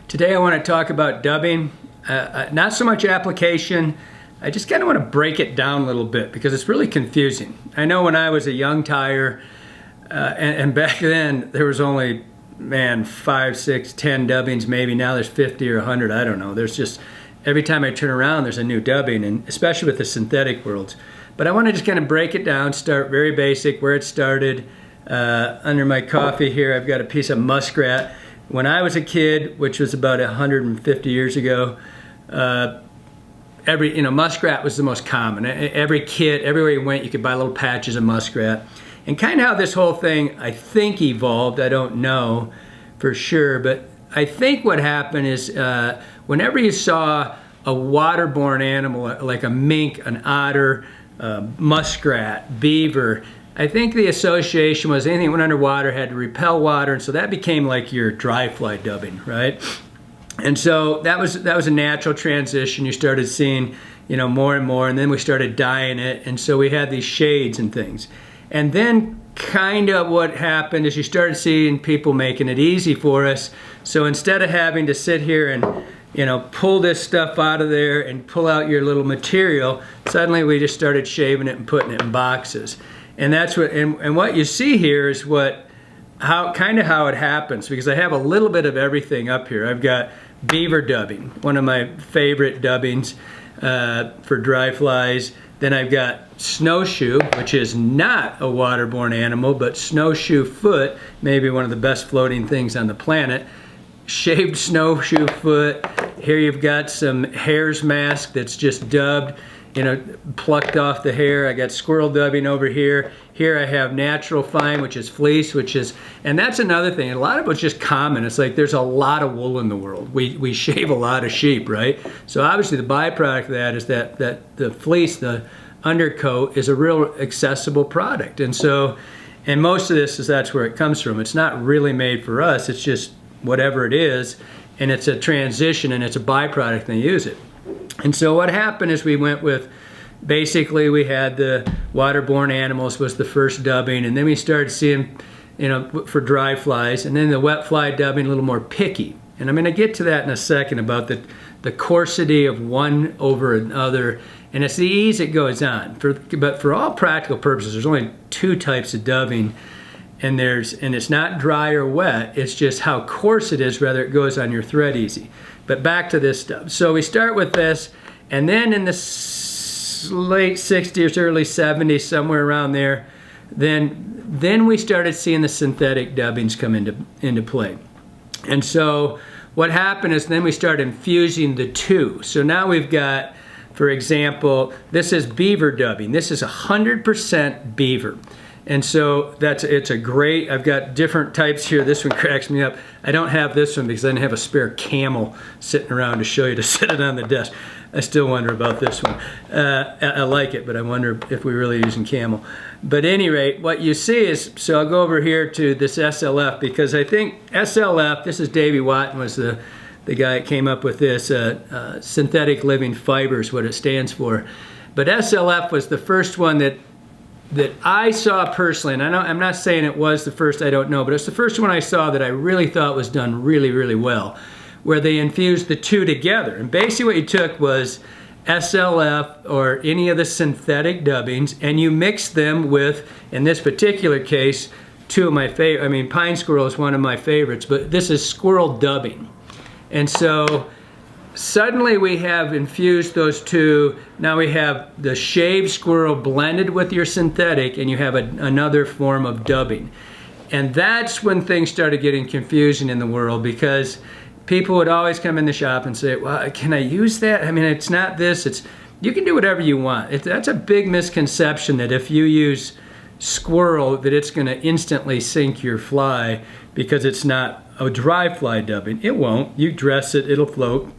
Today I want to talk about dubbing, not so much application. I just kind of want to break it down a little bit because it's really confusing. I know when I was a young tyer, and back then there was only, 5, 6, 10 dubbings maybe. Now there's 50 or 100, I don't know. There's just, every time I turn around there's a new dubbing, and especially with the synthetic worlds. But I want to just kind of break it down, start very basic, where it started. Under my coffee here I've got a piece of muskrat. When I was a kid, which was about 150 years ago, muskrat was the most common. Every kid, everywhere you went, you could buy little patches of muskrat. And kind of how this whole thing, I think, evolved, I don't know for sure, but I think what happened is whenever you saw a waterborne animal like a mink, an otter, muskrat, beaver, I think the association was anything that went underwater had to repel water, and so that became like your dry fly dubbing, right? And so that was a natural transition. You started seeing, more and more, and then we started dyeing it, and so we had these shades and things. And then kind of what happened is you started seeing people making it easy for us. So instead of having to sit here and pull this stuff out of there and pull out your little material, suddenly we just started shaving it and putting it in boxes. And that's what, and what you see here is how it happens, because I have a little bit of everything up here. I've got beaver dubbing, one of my favorite dubbings for dry flies. Then I've got snowshoe, which is not a waterborne animal, but snowshoe foot, maybe one of the best floating things on the planet. Shaved snowshoe foot. Here you've got some hare's mask that's just dubbed, plucked off the hair. I got squirrel dubbing over here. Here I have natural fine, which is fleece, and that's another thing. A lot of it's just common. It's like there's a lot of wool in the world. We shave a lot of sheep, right? So obviously the byproduct of that is that the fleece, the undercoat, is a real accessible product. And so, and most of this that's where it comes from. It's not really made for us. It's just whatever it is, and it's a transition, and it's a byproduct, and they use it. And so what happened is we went with, basically we had the waterborne animals was the first dubbing, and then we started seeing, for dry flies, and then the wet fly dubbing a little more picky. And I'm going to get to that in a second about the coarsity of one over another, and it's the ease it goes on. But for all practical purposes, there's only two types of dubbing, and it's not dry or wet, it's just how coarse it is, whether it goes on your thread easy. But back to this stuff. So we start with this, and then in the late 60s, early 70s, somewhere around there, then we started seeing the synthetic dubbings come into play. And so what happened is then we started infusing the two. So now we've got, for example, this is beaver dubbing. This is 100% beaver. And so it's a great, I've got different types here. This one cracks me up. I don't have this one because I didn't have a spare camel sitting around to show you to set it on the desk. I still wonder about this one. I like it, but I wonder if we're really using camel. But at any rate, what you see is, so I'll go over here to this SLF, because I think SLF, this is Davey Watton, was the guy that came up with this, synthetic living fibers, what it stands for. But SLF was the first one that I saw personally, and I'm not saying it was the first, I don't know, but it's the first one I saw that I really thought was done really, really well, where they infused the two together. And basically what you took was SLF or any of the synthetic dubbings, and you mixed them with, in this particular case, two of my favorite, pine squirrel is one of my favorites, but this is squirrel dubbing. And so suddenly we have infused those two. Now we have the shaved squirrel blended with your synthetic, and you have another form of dubbing. And that's when things started getting confusing in the world, because people would always come in the shop and say, well, can I use that? It's not this, you can do whatever you want. That's a big misconception, that if you use squirrel, that it's gonna instantly sink your fly because it's not a dry fly dubbing. It won't. You dress it, it'll float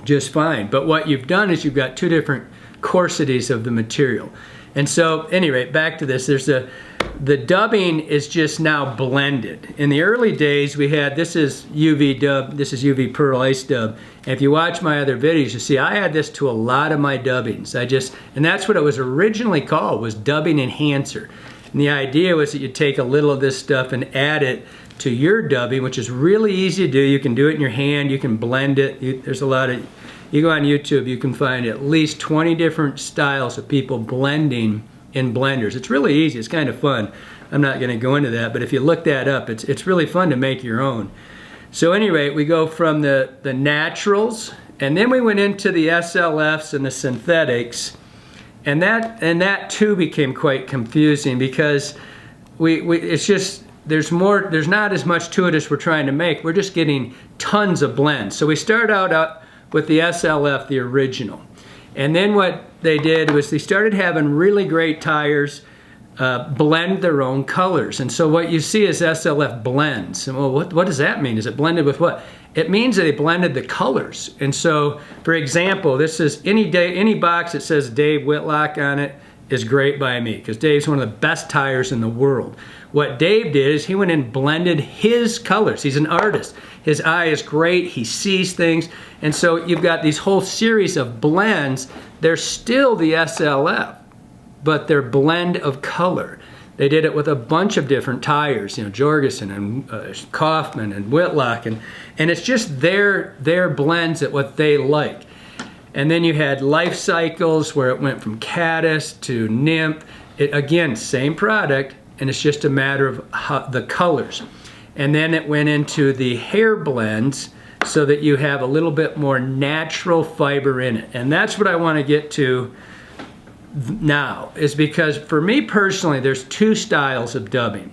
just fine. But what you've done is you've got two different coarsities of the material. And so, anyway, back to this. The dubbing is just now blended. In the early days, we had, this is UV dub, this is UV pearl ice dub. And if you watch my other videos, you see I add this to a lot of my dubbings. And that's what it was originally called, was dubbing enhancer. And the idea was that you take a little of this stuff and add it to your dubbing, which is really easy to do. You can do it in your hand, you can blend it. There's a lot of, you go on YouTube, you can find at least 20 different styles of people blending in blenders. It's really easy, it's kind of fun. I'm not going to go into that, but if you look that up, it's really fun to make your own. So anyway, we go from the naturals, and then we went into the SLFs and the synthetics, and that too became quite confusing because it's just, there's not as much to it as we're trying to make. We're just getting tons of blends. So we start out with the SLF, the original. And then what they did was they started having really great tyers blend their own colors. And so what you see is SLF blends. And well, what does that mean? Is it blended with what? It means that they blended the colors. And so, for example, this is any box that says Dave Whitlock on it is great by me, because Dave's one of the best tyers in the world. What Dave did is he went and blended his colors. He's an artist. His eye is great. He sees things. And so you've got these whole series of blends. They're still the SLF, but they're blend of color. They did it with a bunch of different tyers, you know, Jorgensen and Kaufman and Whitlock, and it's just their blends at what they like. And then you had life cycles where it went from caddis to nymph. Again, same product, and it's just a matter of the colors. And then it went into the hair blends so that you have a little bit more natural fiber in it. And that's what I want to get to now, is because for me personally, there's two styles of dubbing.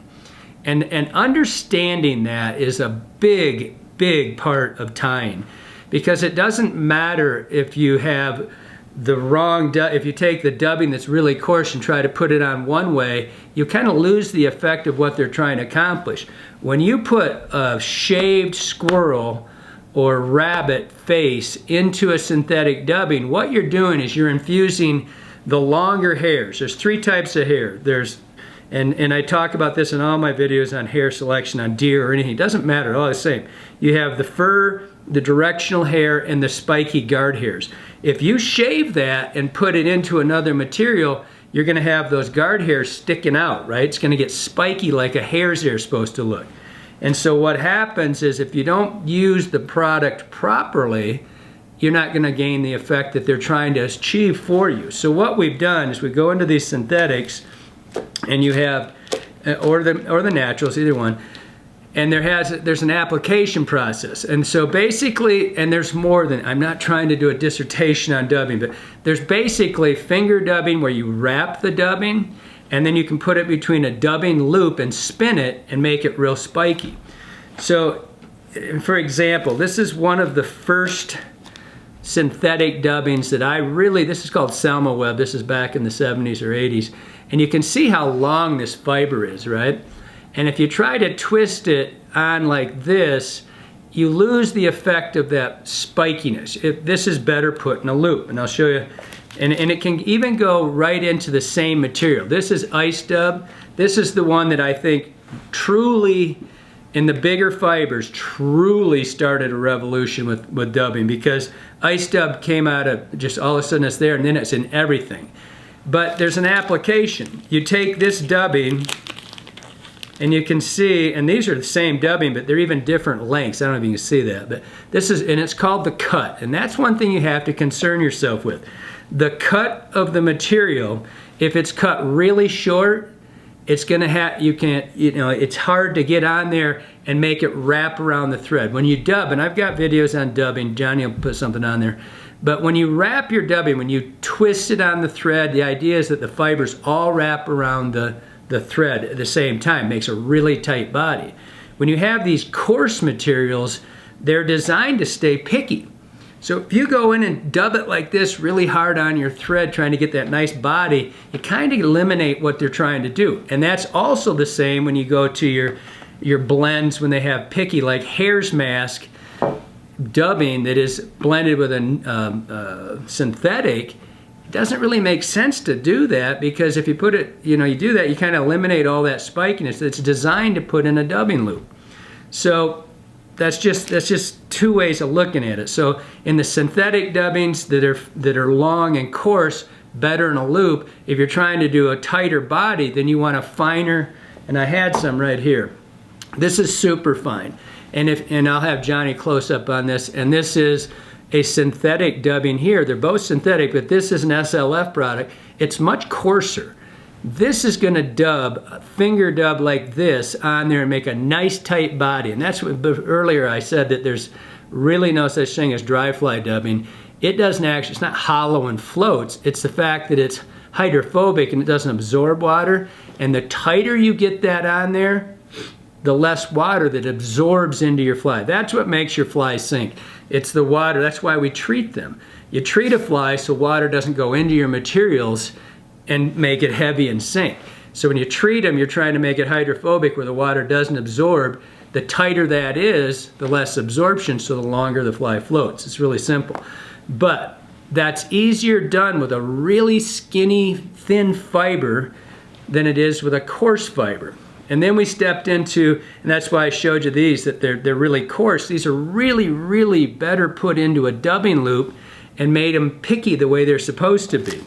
And understanding that is a big part of tying. Because it doesn't matter if you have the wrong, if you take the dubbing that's really coarse and try to put it on one way, you kind of lose the effect of what they're trying to accomplish. When you put a shaved squirrel or rabbit face into a synthetic dubbing, what you're doing is you're infusing the longer hairs. There's three types of hair. And I talk about this in all my videos on hair selection, on deer or anything. It doesn't matter, all the same. You have the fur, the directional hair, and the spiky guard hairs. If you shave that and put it into another material, you're going to have those guard hairs sticking out, right? It's going to get spiky like a hare's hair is supposed to look. And so what happens is if you don't use the product properly, you're not going to gain the effect that they're trying to achieve for you. So what we've done is we go into these synthetics, and you have, or the naturals, either one, and there's an application process. And so basically, and there's more than, I'm not trying to do a dissertation on dubbing, but there's basically finger dubbing where you wrap the dubbing, and then you can put it between a dubbing loop and spin it and make it real spiky. So, for example, this is one of the first synthetic dubbings that this is called Selma Web. This is back in the 70s or 80s. And you can see how long this fiber is, right? And if you try to twist it on like this, you lose the effect of that spikiness. This is better put in a loop, and I'll show you. And it can even go right into the same material. This is Ice Dub. This is the one that I think truly, in the bigger fibers, truly started a revolution with dubbing, because Ice Dub came out of just all of a sudden it's there, and then it's in everything. But there's an application. You take this dubbing, and you can see, and these are the same dubbing, but they're even different lengths. I don't know if you can see that, but this is, and it's called the cut. And that's one thing you have to concern yourself with. The cut of the material, if it's cut really short, it's gonna have, it's hard to get on there and make it wrap around the thread. When you dub, and I've got videos on dubbing, Johnny will put something on there, but when you wrap your dubbing, when you twist it on the thread, the idea is that the fibers all wrap around the thread at the same time. Makes a really tight body. When you have these coarse materials, they're designed to stay picky. So if you go in and dub it like this really hard on your thread, trying to get that nice body, you kind of eliminate what they're trying to do. And that's also the same when you go to your blends when they have picky, like Hair's Mask dubbing that is blended with a synthetic. It doesn't really make sense to do that, because if you put it, you do that, you kind of eliminate all that spikiness. It's designed to put in a dubbing loop. So that's just two ways of looking at it. So in the synthetic dubbings that are long and coarse, better in a loop. If you're trying to do a tighter body, then you want a finer, and I had some right here. This is super fine. And I'll have Johnny close up on this. And this is a synthetic dubbing here. They're both synthetic, but this is an SLF product. It's much coarser. This is going to dub, finger dub like this on there and make a nice tight body. And that's what earlier I said, that there's really no such thing as dry fly dubbing. It doesn't actually, it's not hollow and floats. It's the fact that it's hydrophobic and it doesn't absorb water. And the tighter you get that on there, the less water that absorbs into your fly. That's what makes your fly sink. It's the water. That's why we treat them. You treat a fly so water doesn't go into your materials and make it heavy and sink. So when you treat them, you're trying to make it hydrophobic where the water doesn't absorb. The tighter that is, the less absorption, so the longer the fly floats. It's really simple. But that's easier done with a really skinny, thin fiber than it is with a coarse fiber. And then we stepped into, and that's why I showed you these, that they're really coarse. These are really, really better put into a dubbing loop and made them picky the way they're supposed to be.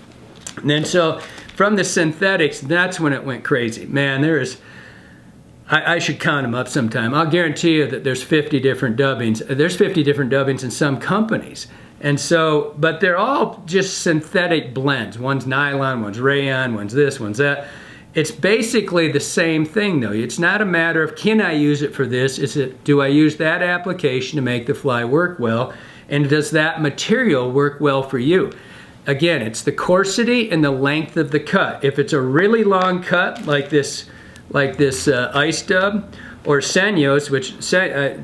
And then so from the synthetics, that's when it went crazy. Man, there is, I should count them up sometime. I'll guarantee you that there's 50 different dubbings. There's 50 different dubbings in some companies. And so, but they're all just synthetic blends. One's nylon, one's rayon, one's this, one's that. It's basically the same thing though. It's not a matter of can I use it for this, it's do I use that application to make the fly work well, and does that material work well for you? Again, it's the coarsity and the length of the cut. If it's a really long cut like this ice dub or Senyos, which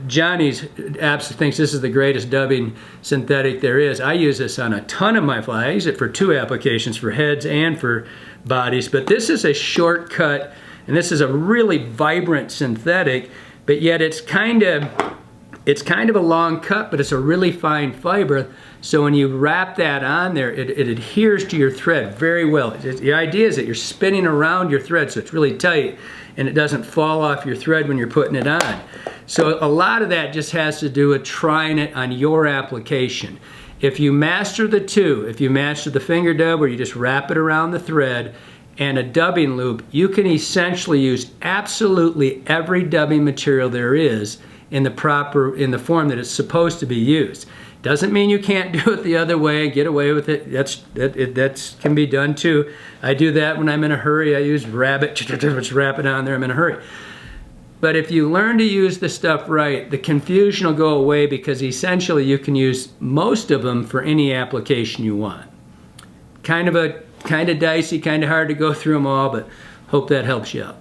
Johnny's absolutely thinks this is the greatest dubbing synthetic there is. I use this on a ton of my fly. I use it for 2 applications, for heads and for bodies, but this is a shortcut, and this is a really vibrant synthetic, but yet it's kind of a long cut, but it's a really fine fiber. So when you wrap that on there, it adheres to your thread very well. The idea is that you're spinning around your thread, so it's really tight, and it doesn't fall off your thread when you're putting it on. So a lot of that just has to do with trying it on your application. If you master the two, if you master the finger dub where you just wrap it around the thread and a dubbing loop, you can essentially use absolutely every dubbing material there is in the form that it's supposed to be used. Doesn't mean you can't do it the other way and get away with it. That can be done too. I do that when I'm in a hurry. I use rabbit, just wrap it on there, I'm in a hurry. But if you learn to use the stuff right, the confusion will go away, because essentially you can use most of them for any application you want. Kind of dicey, kind of hard to go through them all, but hope that helps you out.